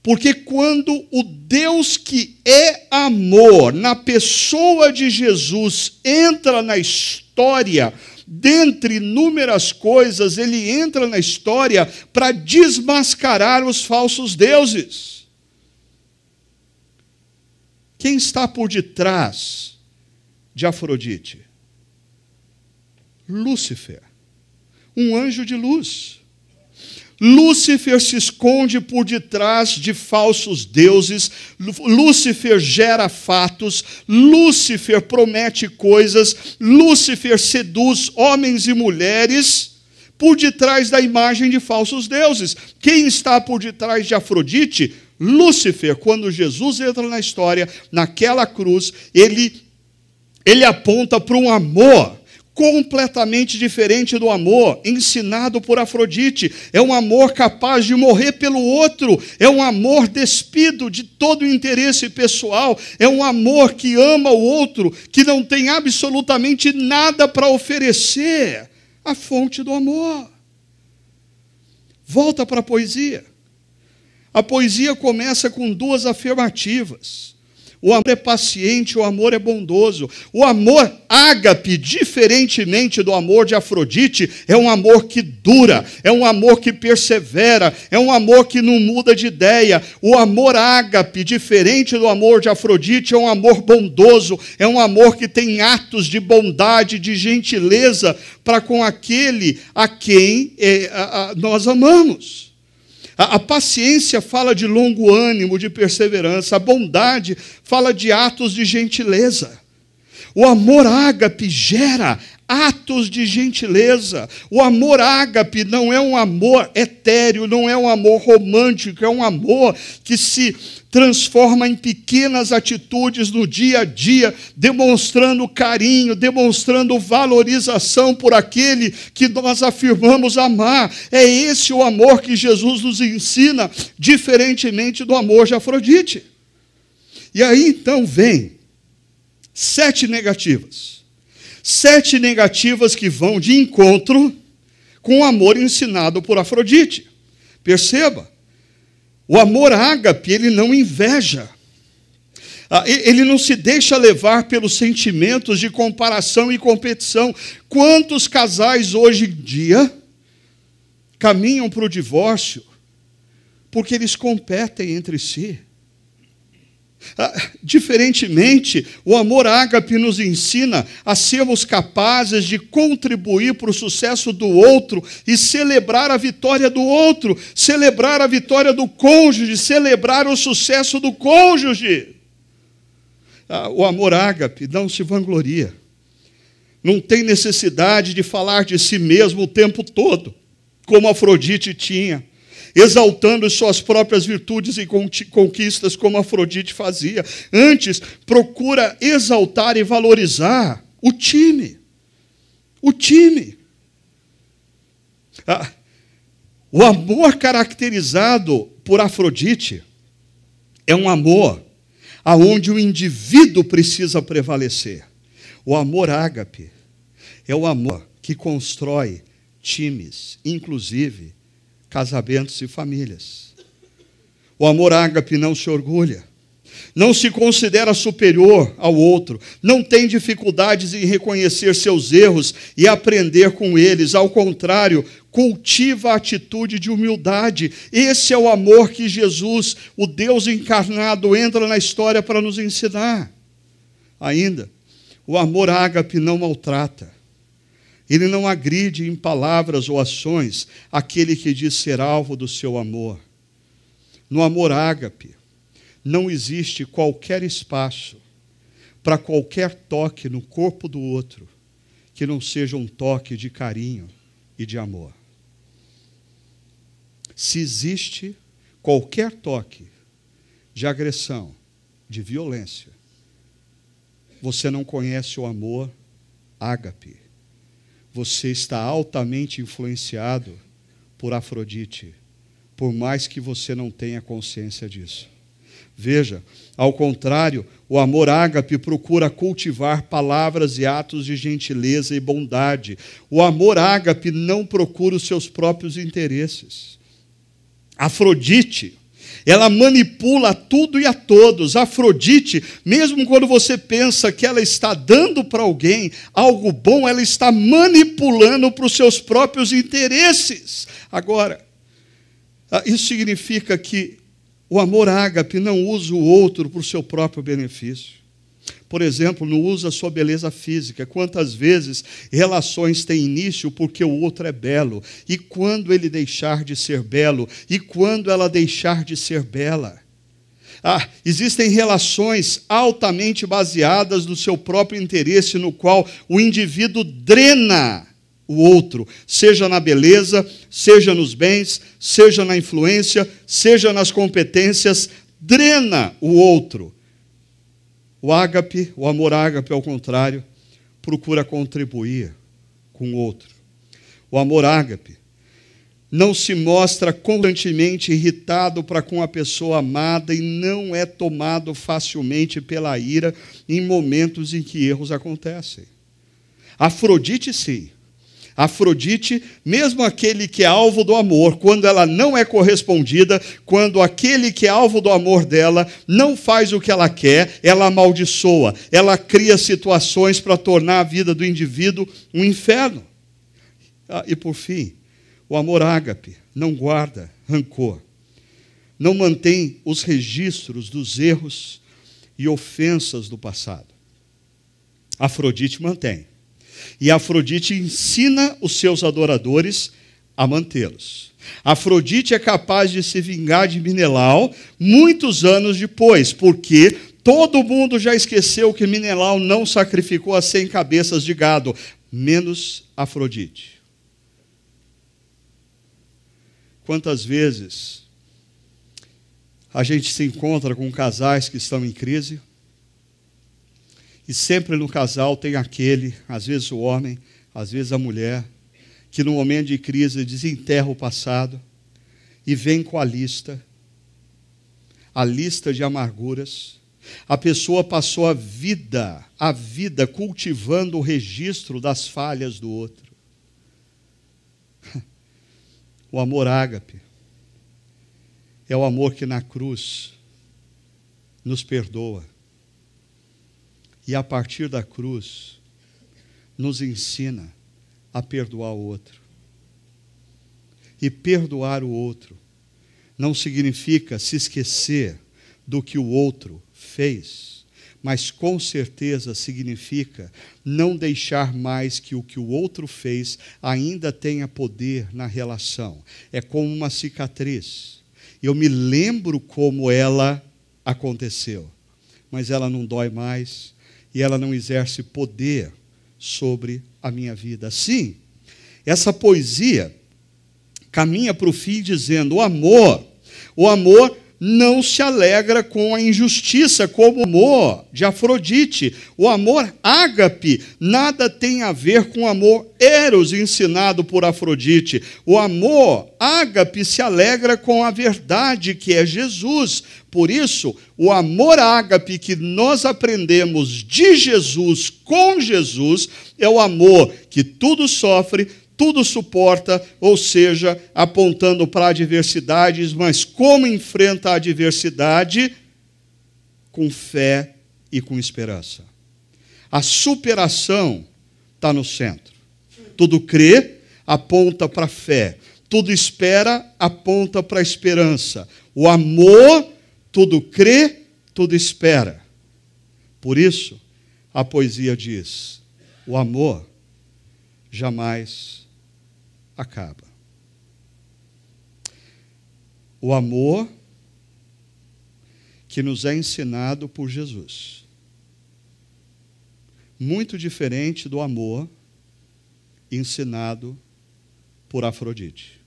Porque quando o Deus que é amor, na pessoa de Jesus, entra na história, dentre inúmeras coisas, ele entra na história para desmascarar os falsos deuses. Quem está por detrás de Afrodite? Lúcifer, um anjo de luz. Lúcifer se esconde por detrás de falsos deuses, Lúcifer gera fatos, Lúcifer promete coisas, Lúcifer seduz homens e mulheres por detrás da imagem de falsos deuses. Quem está por detrás de Afrodite? Lúcifer. Quando Jesus entra na história, naquela cruz, ele aponta para um amor completamente diferente do amor ensinado por Afrodite. É um amor capaz de morrer pelo outro, é um amor despido de todo interesse pessoal, é um amor que ama o outro, que não tem absolutamente nada para oferecer. A fonte do amor. Volta para a poesia. A poesia começa com 2 afirmativas. O amor é paciente, o amor é bondoso. O amor ágape, diferentemente do amor de Afrodite, é um amor que dura, é um amor que persevera, é um amor que não muda de ideia. O amor ágape, diferente do amor de Afrodite, é um amor bondoso, é um amor que tem atos de bondade, de gentileza para com aquele a quem nós amamos. A paciência fala de longo ânimo, de perseverança. A bondade fala de atos de gentileza. O amor ágape gera atos de gentileza. O amor ágape não é um amor etéreo, não é um amor romântico, é um amor que se transforma em pequenas atitudes no dia a dia, demonstrando carinho, demonstrando valorização por aquele que nós afirmamos amar. É esse o amor que Jesus nos ensina, diferentemente do amor de Afrodite. E aí então vem 7 negativas. 7 negativas que vão de encontro com o amor ensinado por Afrodite. Perceba, o amor ágape, ele não inveja. Ele não se deixa levar pelos sentimentos de comparação e competição. Quantos casais hoje em dia caminham para o divórcio porque eles competem entre si? Diferentemente, o amor ágape nos ensina a sermos capazes de contribuir para o sucesso do outro e celebrar a vitória do outro, celebrar a vitória do cônjuge, celebrar o sucesso do cônjuge. O amor ágape não se vangloria, não tem necessidade de falar de si mesmo o tempo todo, como Afrodite tinha, exaltando suas próprias virtudes e conquistas, como Afrodite fazia. Antes, procura exaltar e valorizar o time. O time. O amor caracterizado por Afrodite é um amor aonde o indivíduo precisa prevalecer. O amor ágape é o amor que constrói times, inclusive casamentos e famílias. O amor ágape não se orgulha, não se considera superior ao outro, não tem dificuldades em reconhecer seus erros e aprender com eles. Ao contrário, cultiva a atitude de humildade. Esse é o amor que Jesus, o Deus encarnado, entra na história para nos ensinar. Ainda, o amor ágape não maltrata. Ele não agride em palavras ou ações aquele que diz ser alvo do seu amor. No amor ágape, não existe qualquer espaço para qualquer toque no corpo do outro que não seja um toque de carinho e de amor. Se existe qualquer toque de agressão, de violência, você não conhece o amor ágape. Você está altamente influenciado por Afrodite, por mais que você não tenha consciência disso. Veja, ao contrário, o amor ágape procura cultivar palavras e atos de gentileza e bondade. O amor ágape não procura os seus próprios interesses. Afrodite, ela manipula tudo e a todos. Afrodite, mesmo quando você pensa que ela está dando para alguém algo bom, ela está manipulando para os seus próprios interesses. Agora, isso significa que o amor ágape não usa o outro para o seu próprio benefício. Por exemplo, não usa a sua beleza física. Quantas vezes relações têm início porque o outro é belo? E quando ele deixar de ser belo? E quando ela deixar de ser bela? Existem relações altamente baseadas no seu próprio interesse, no qual o indivíduo drena o outro, seja na beleza, seja nos bens, seja na influência, seja nas competências, drena o outro. O ágape, o amor ágape, ao contrário, procura contribuir com o outro. O amor ágape não se mostra constantemente irritado para com a pessoa amada e não é tomado facilmente pela ira em momentos em que erros acontecem. Afrodite, sim. Afrodite, mesmo aquele que é alvo do amor, quando ela não é correspondida, quando aquele que é alvo do amor dela não faz o que ela quer, ela amaldiçoa, ela cria situações para tornar a vida do indivíduo um inferno. E por fim, o amor ágape não guarda rancor, não mantém os registros dos erros e ofensas do passado. Afrodite mantém. E Afrodite ensina os seus adoradores a mantê-los. Afrodite é capaz de se vingar de Menelau muitos anos depois, porque todo mundo já esqueceu que Menelau não sacrificou as 100 cabeças de gado, menos Afrodite. Quantas vezes a gente se encontra com casais que estão em crise, e sempre no casal tem aquele, às vezes o homem, às vezes a mulher, que no momento de crise desenterra o passado e vem com a lista de amarguras, A pessoa passou a vida cultivando o registro das falhas do outro. O amor ágape é o amor que na cruz nos perdoa. E a partir da cruz nos ensina a perdoar o outro. E perdoar o outro não significa se esquecer do que o outro fez, mas com certeza significa não deixar mais que o outro fez ainda tenha poder na relação. É como uma cicatriz. Eu me lembro como ela aconteceu, mas ela não dói mais e ela não exerce poder sobre a minha vida. Sim, essa poesia caminha para o fim dizendo: o amor não se alegra com a injustiça, como o amor de Afrodite. O amor ágape nada tem a ver com o amor eros ensinado por Afrodite. O amor ágape se alegra com a verdade, que é Jesus. Por isso, o amor ágape que nós aprendemos de Jesus, com Jesus, é o amor que tudo sofre, tudo suporta, ou seja, apontando para adversidades, mas como enfrenta a adversidade? Com fé e com esperança. A superação está no centro. Tudo crê, aponta para a fé. Tudo espera, aponta para a esperança. O amor, tudo crê, tudo espera. Por isso, a poesia diz: o amor jamais acaba. O amor que nos é ensinado por Jesus. Muito diferente do amor ensinado por Afrodite.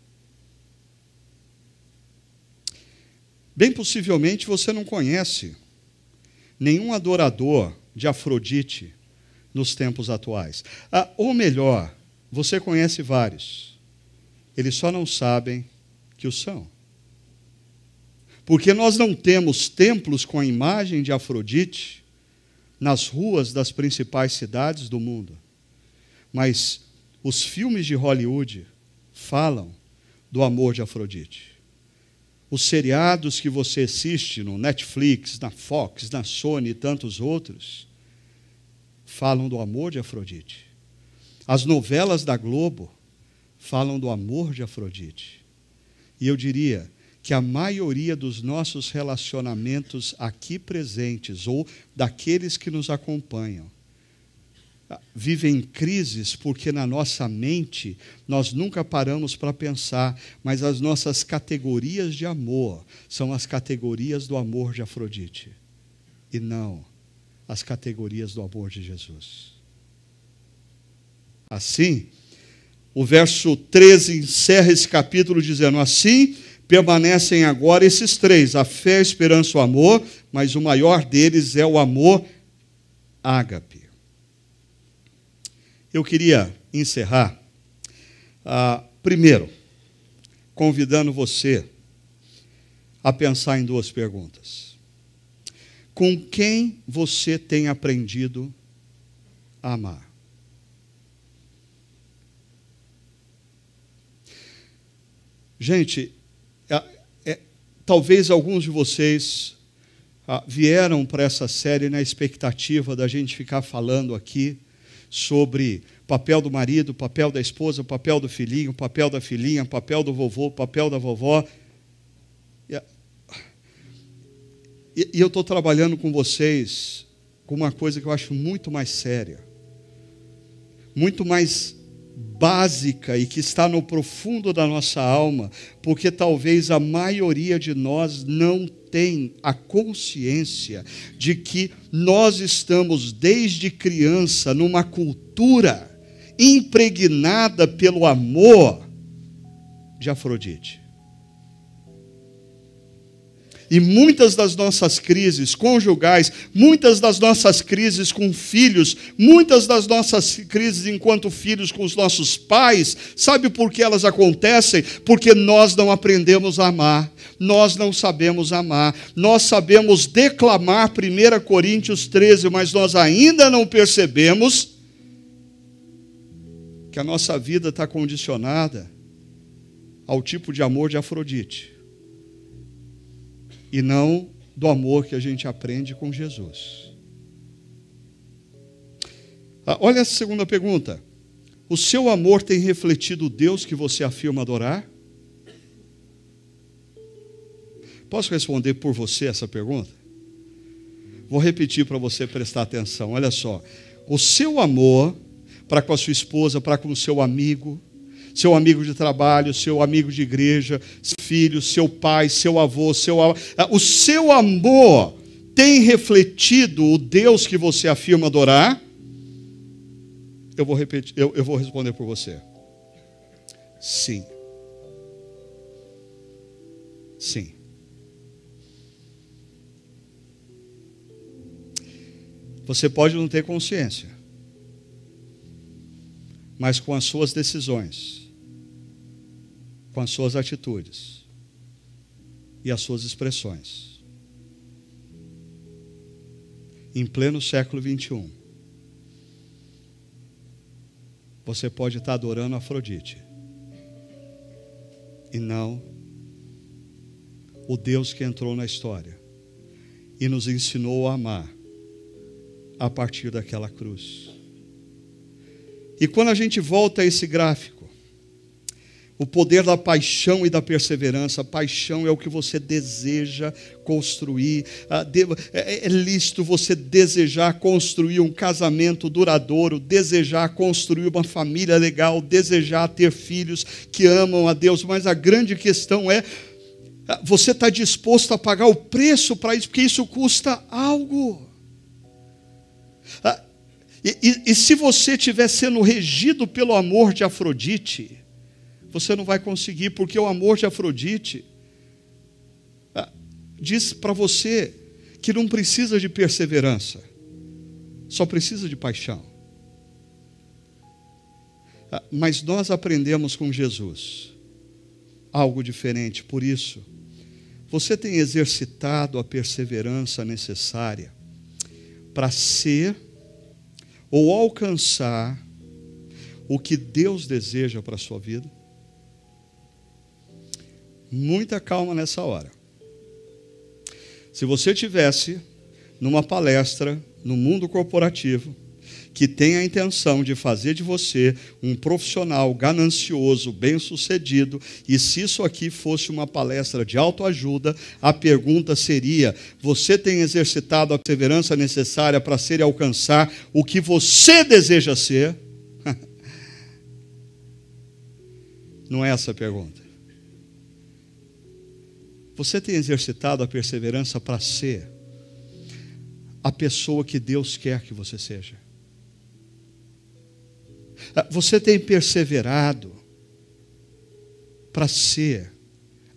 Bem possivelmente você não conhece nenhum adorador de Afrodite nos tempos atuais. Ou melhor, você conhece vários. Eles só não sabem que o são. Porque nós não temos templos com a imagem de Afrodite nas ruas das principais cidades do mundo. Mas os filmes de Hollywood falam do amor de Afrodite. Os seriados que você assiste no Netflix, na Fox, na Sony e tantos outros, falam do amor de Afrodite. As novelas da Globo falam do amor de Afrodite. E eu diria que a maioria dos nossos relacionamentos aqui presentes, ou daqueles que nos acompanham, vivem crises porque na nossa mente nós nunca paramos para pensar, mas as nossas categorias de amor são as categorias do amor de Afrodite, e não as categorias do amor de Jesus. Assim, o verso 13 encerra esse capítulo dizendo: assim permanecem agora esses três, a fé, a esperança e o amor, mas o maior deles é o amor ágape. Eu queria encerrar, primeiro, convidando você a pensar em duas perguntas. Com quem você tem aprendido a amar? Gente, talvez alguns de vocês vieram para essa série na expectativa da gente ficar falando aqui sobre papel do marido, papel da esposa, papel do filhinho, papel da filhinha, papel do vovô, papel da vovó. E eu estou trabalhando com vocês com uma coisa que eu acho muito mais séria, muito mais básica e que está no profundo da nossa alma, porque talvez a maioria de nós não tem a consciência de que nós estamos desde criança numa cultura impregnada pelo amor de Afrodite. E muitas das nossas crises conjugais, muitas das nossas crises com filhos, muitas das nossas crises enquanto filhos com os nossos pais, sabe por que elas acontecem? Porque nós não aprendemos a amar, nós não sabemos amar, nós sabemos declamar 1 Coríntios 13, mas nós ainda não percebemos que a nossa vida está condicionada ao tipo de amor de Afrodite. E não do amor que a gente aprende com Jesus. Olha a segunda pergunta. O seu amor tem refletido o Deus que você afirma adorar? Posso responder por você essa pergunta? Vou repetir para você prestar atenção. Olha só. O seu amor para com a sua esposa, para com o seu amigo de trabalho, seu amigo de igreja, filho, seu pai, seu avô, o seu amor tem refletido o Deus que você afirma adorar? Eu vou repetir, eu vou responder por você. Sim. Sim. Você pode não ter consciência, mas com as suas decisões, com as suas atitudes e as suas expressões, em pleno século 21, você pode estar adorando Afrodite e não o Deus que entrou na história e nos ensinou a amar a partir daquela cruz. E quando a gente volta a esse gráfico, o poder da paixão e da perseverança. A paixão é o que você deseja construir. É lícito você desejar construir um casamento duradouro, desejar construir uma família legal, desejar ter filhos que amam a Deus. Mas a grande questão é, você está disposto a pagar o preço para isso? Porque isso custa algo. E se você estiver sendo regido pelo amor de Afrodite, você não vai conseguir, porque o amor de Afrodite diz para você que não precisa de perseverança, só precisa de paixão. Mas nós aprendemos com Jesus algo diferente, por isso, você tem exercitado a perseverança necessária para ser ou alcançar o que Deus deseja para a sua vida? Muita calma nessa hora. Se você tivesse numa palestra no mundo corporativo que tem a intenção de fazer de você um profissional ganancioso, bem-sucedido, e se isso aqui fosse uma palestra de autoajuda, a pergunta seria: você tem exercitado a perseverança necessária para ser e alcançar o que você deseja ser? Não é essa a pergunta. Você tem exercitado a perseverança para ser a pessoa que Deus quer que você seja? Você tem perseverado para ser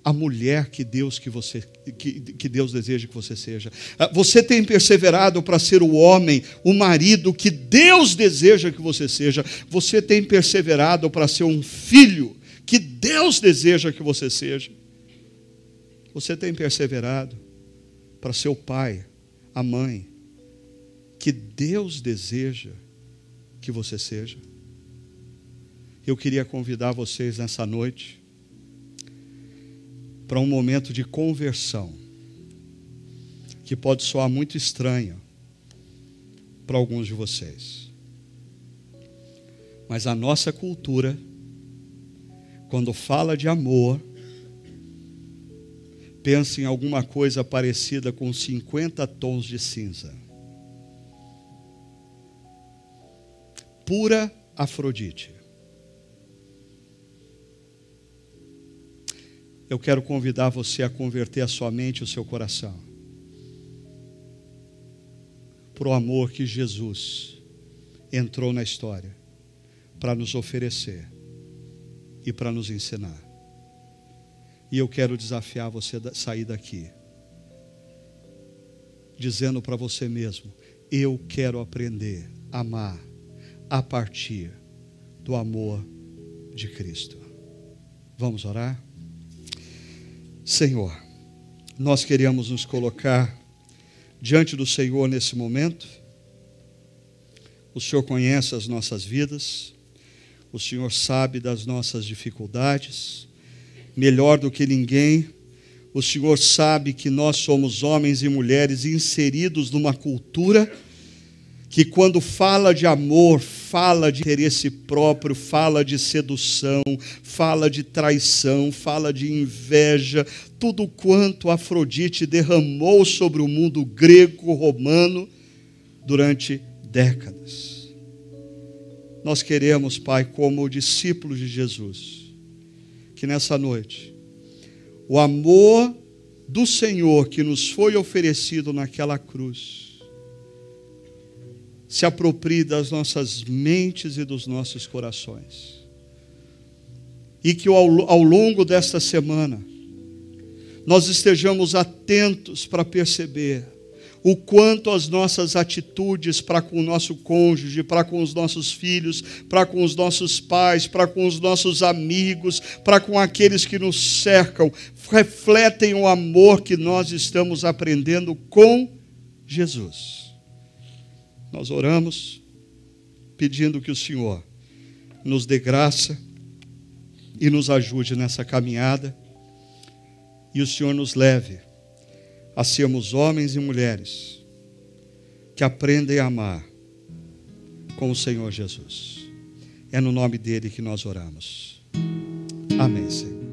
a mulher que Deus deseja que você seja? Você tem perseverado para ser o homem, o marido que Deus deseja que você seja? Você tem perseverado para ser um filho que Deus deseja que você seja? Você tem perseverado para ser o pai, a mãe que Deus deseja que você seja? Eu queria convidar vocês nessa noite para um momento de conversão, que pode soar muito estranho para alguns de vocês. Mas a nossa cultura, quando fala de amor, pensa em alguma coisa parecida com 50 tons de cinza. Pura Afrodite. Eu quero convidar você a converter a sua mente e o seu coração para o amor que Jesus entrou na história para nos oferecer e para nos ensinar. E eu quero desafiar você a sair daqui dizendo para você mesmo: eu quero aprender a amar a partir do amor de Cristo. Vamos orar? Senhor, nós queremos nos colocar diante do Senhor nesse momento. O Senhor conhece as nossas vidas, o Senhor sabe das nossas dificuldades, melhor do que ninguém. O Senhor sabe que nós somos homens e mulheres inseridos numa cultura que, quando fala de amor, fala de interesse próprio, fala de sedução, fala de traição, fala de inveja, tudo quanto Afrodite derramou sobre o mundo grego-romano durante décadas. Nós queremos, Pai, como discípulos de Jesus, que nessa noite o amor do Senhor que nos foi oferecido naquela cruz se aproprie das nossas mentes e dos nossos corações. E que ao longo desta semana nós estejamos atentos para perceber o quanto as nossas atitudes para com o nosso cônjuge, para com os nossos filhos, para com os nossos pais, para com os nossos amigos, para com aqueles que nos cercam, refletem o amor que nós estamos aprendendo com Jesus. Nós oramos pedindo que o Senhor nos dê graça e nos ajude nessa caminhada, e o Senhor nos leve a sermos homens e mulheres que aprendem a amar com o Senhor Jesus. É no nome dele que nós oramos. Amém, Senhor.